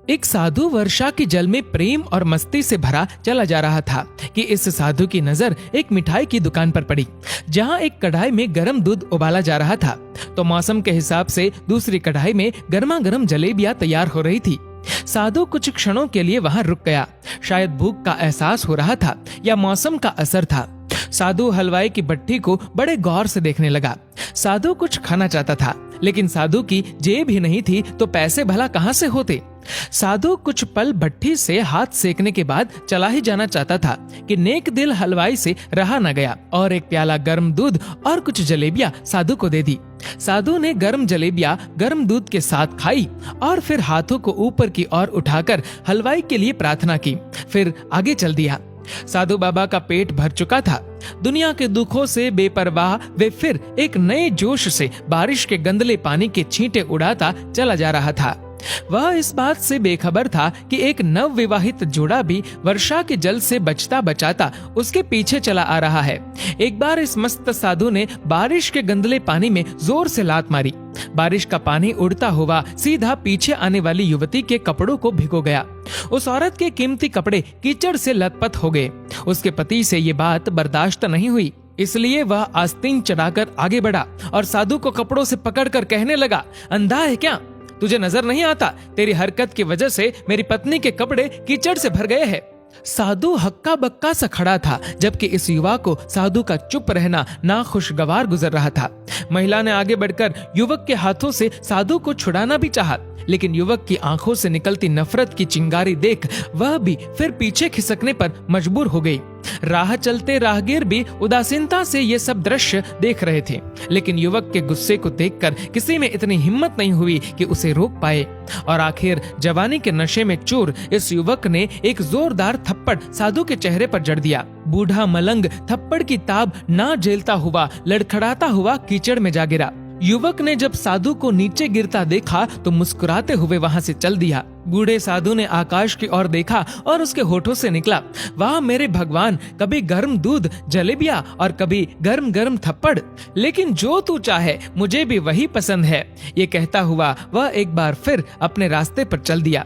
एक साधु वर्षा के जल में प्रेम और मस्ती से भरा चला जा रहा था कि इस साधु की नजर एक मिठाई की दुकान पर पड़ी, जहां एक कढ़ाई में गर्म दूध उबाला जा रहा था। तो मौसम के हिसाब से दूसरी कढ़ाई में गर्मा गर्म जलेबियां तैयार हो रही थी। साधु कुछ क्षणों के लिए वहां रुक गया। शायद भूख का एहसास हो रहा था या मौसम का असर था। साधु हलवाई की भट्टी को बड़े गौर से देखने लगा। साधु कुछ खाना चाहता था, लेकिन साधु की जेब ही नहीं थी तो पैसे भला कहां से होते। साधु कुछ पल भट्टी से हाथ सेकने के बाद चला ही जाना चाहता था कि नेक दिल हलवाई से रहा न गया और एक प्याला गर्म दूध और कुछ जलेबियां साधु को दे दी। साधु ने गर्म जलेबियां गर्म दूध के साथ खाई और फिर हाथों को ऊपर की ओर उठाकर हलवाई के लिए प्रार्थना की, फिर आगे चल दिया। साधु बाबा का पेट भर चुका था। दुनिया के दुखों से बेपरवाह वे फिर एक नए जोश से बारिश के गंदले पानी के छींटे उड़ाता चला जा रहा था। वह इस बात से बेखबर था कि एक नव विवाहित जोड़ा भी वर्षा के जल से बचता बचाता उसके पीछे चला आ रहा है। एक बार इस मस्त साधु ने बारिश के गंदले पानी में जोर से लात मारी। बारिश का पानी उड़ता हुआ सीधा पीछे आने वाली युवती के कपड़ों को भिगो गया। उस औरत के कीमती कपड़े कीचड़ से लथपथ हो गए। उसके पति से ये बात बर्दाश्त नहीं हुई, इसलिए वह आस्तीन चढ़ाकर आगे बढ़ा और साधु को कपड़ों से पकड़कर कहने लगा, अंधा है क्या? तुझे नजर नहीं आता? तेरी हरकत की वजह से मेरी पत्नी के कपड़े कीचड़ से भर गए हैं। साधु हक्का बक्का सा खड़ा था, जबकि इस युवा को साधु का चुप रहना नाखुशगवार गुजर रहा था। महिला ने आगे बढ़कर युवक के हाथों से साधु को छुड़ाना भी चाहा, लेकिन युवक की आंखों से निकलती नफरत की चिंगारी देख वह भी फिर पीछे खिसकने पर मजबूर हो गई। राह चलते राहगीर भी उदासीनता से ये सब दृश्य देख रहे थे, लेकिन युवक के गुस्से को देखकर किसी में इतनी हिम्मत नहीं हुई कि उसे रोक पाए। और आखिर जवानी के नशे में चूर इस युवक ने एक जोरदार थप्पड़ साधु के चेहरे पर जड़ दिया। बूढ़ा मलंग थप्पड़ की ताब ना झेलता हुआ लड़खड़ाता हुआ कीचड़ में जा गिरा। युवक ने जब साधु को नीचे गिरता देखा तो मुस्कुराते हुए वहां से चल दिया। बूढ़े साधु ने आकाश की ओर देखा और उसके होठों से निकला, वाह मेरे भगवान, कभी गर्म दूध जलेबियां और कभी गर्म गर्म थप्पड़, लेकिन जो तू चाहे मुझे भी वही पसंद है। ये कहता हुआ वह एक बार फिर अपने रास्ते पर चल दिया।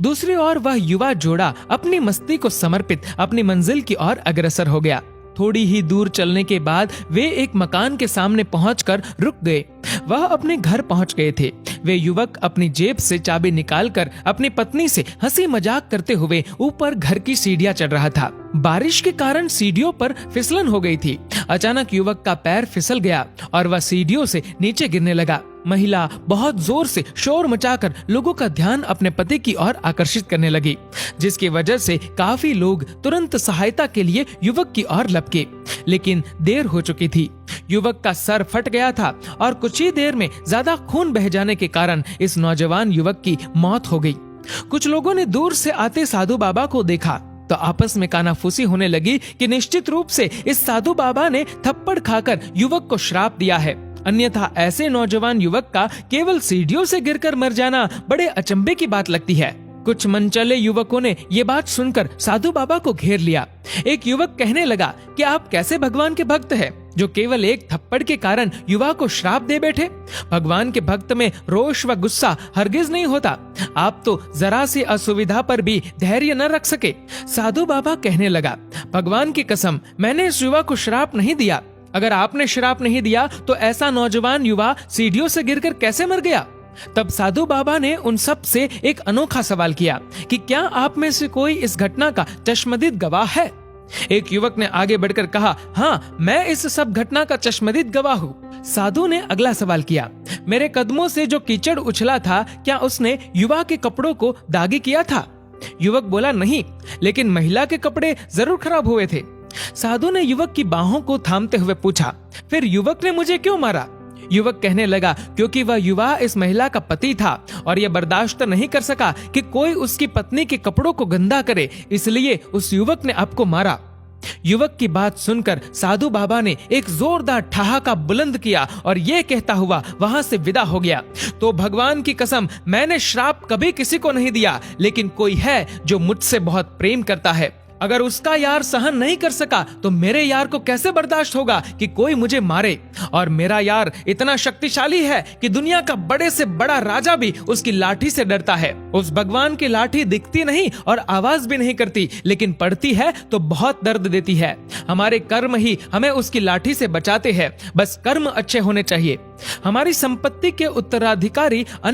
दूसरी ओर वह युवा जोड़ा अपनी मस्ती को समर्पित अपनी मंजिल की ओर अग्रसर हो गया। थोड़ी ही दूर चलने के बाद वे एक मकान के सामने पहुंचकर रुक गए। वह अपने घर पहुंच गए थे। वे युवक अपनी जेब से चाबी निकालकर अपनी पत्नी से हंसी मजाक करते हुए ऊपर घर की सीढ़ियां चढ़ रहा था। बारिश के कारण सीढ़ियों पर फिसलन हो गई थी। अचानक युवक का पैर फिसल गया और वह सीढ़ियों से नीचे गिरने लगा। महिला बहुत जोर से शोर मचाकर लोगों का ध्यान अपने पति की ओर आकर्षित करने लगी, जिसकी वजह से काफी लोग तुरंत सहायता के लिए युवक की ओर लपके, लेकिन देर हो चुकी थी। युवक का सर फट गया था और कुछ ही देर में ज्यादा खून बह जाने के कारण इस नौजवान युवक की मौत हो गई। कुछ लोगों ने दूर से आते साधु बाबा को देखा तो आपस में कानाफूसी होने लगी कि निश्चित रूप से इस साधु बाबा ने थप्पड़ खाकर युवक को श्राप दिया है, अन्यथा ऐसे नौजवान युवक का केवल सीढ़ियों से गिरकर मर जाना बड़े अचंभे की बात लगती है। कुछ मनचले युवकों ने ये बात सुनकर साधु बाबा को घेर लिया। एक युवक कहने लगा कि आप कैसे भगवान के भक्त हैं, जो केवल एक थप्पड़ के कारण युवा को श्राप दे बैठे। भगवान के भक्त में रोष व गुस्सा हरगिज नहीं होता। आप तो जरा सी असुविधा पर भी धैर्य न रख सके। साधु बाबा कहने लगा, भगवान की कसम, मैंने इस युवा को श्राप नहीं दिया। अगर आपने श्राप नहीं दिया तो ऐसा नौजवान युवा सीढ़ियों से गिरकर कैसे मर गया? तब साधु बाबा ने उन सब से एक अनोखा सवाल किया कि क्या आप में से कोई इस घटना का चश्मदीद गवाह है? एक युवक ने आगे बढ़कर कहा, हाँ, मैं इस सब घटना का चश्मदीद गवाह हूँ। साधु ने अगला सवाल किया, मेरे कदमों से जो कीचड़ उछला था, क्या उसने युवा के कपड़ों को दागी किया था? युवक बोला, नहीं, लेकिन महिला के कपड़े जरूर खराब हुए थे। साधु ने युवक की बाहों को थामते हुए पूछा, फिर युवक ने मुझे क्यों मारा? युवक कहने लगा, क्योंकि वह युवा इस महिला का पति था और यह बर्दाश्त नहीं कर सका कि कोई उसकी पत्नी के कपड़ों को गंदा करे, इसलिए उस युवक ने आपको मारा। युवक की बात सुनकर साधु बाबा ने एक जोरदार ठहाका बुलंद किया और ये कहता हुआ वहां से विदा हो गया, तो भगवान की कसम, मैंने श्राप कभी किसी को नहीं दिया, लेकिन कोई है जो मुझसे बहुत प्रेम करता है। अगर उसका यार सहन नहीं कर सका तो मेरे यार को कैसे बर्दाश्त होगा कि कोई मुझे मारे। और मेरा यार इतना शक्तिशाली है कि दुनिया का बड़े से बड़ा राजा भी उसकी लाठी से डरता है। उस भगवान की लाठी दिखती नहीं और आवाज भी नहीं करती, लेकिन पड़ती है तो बहुत दर्द देती है। हमारे कर्म ही हमें उसकी लाठी से बचाते हैं, बस कर्म अच्छे होने चाहिए। हमारी संपत्ति के उत्तराधिकारी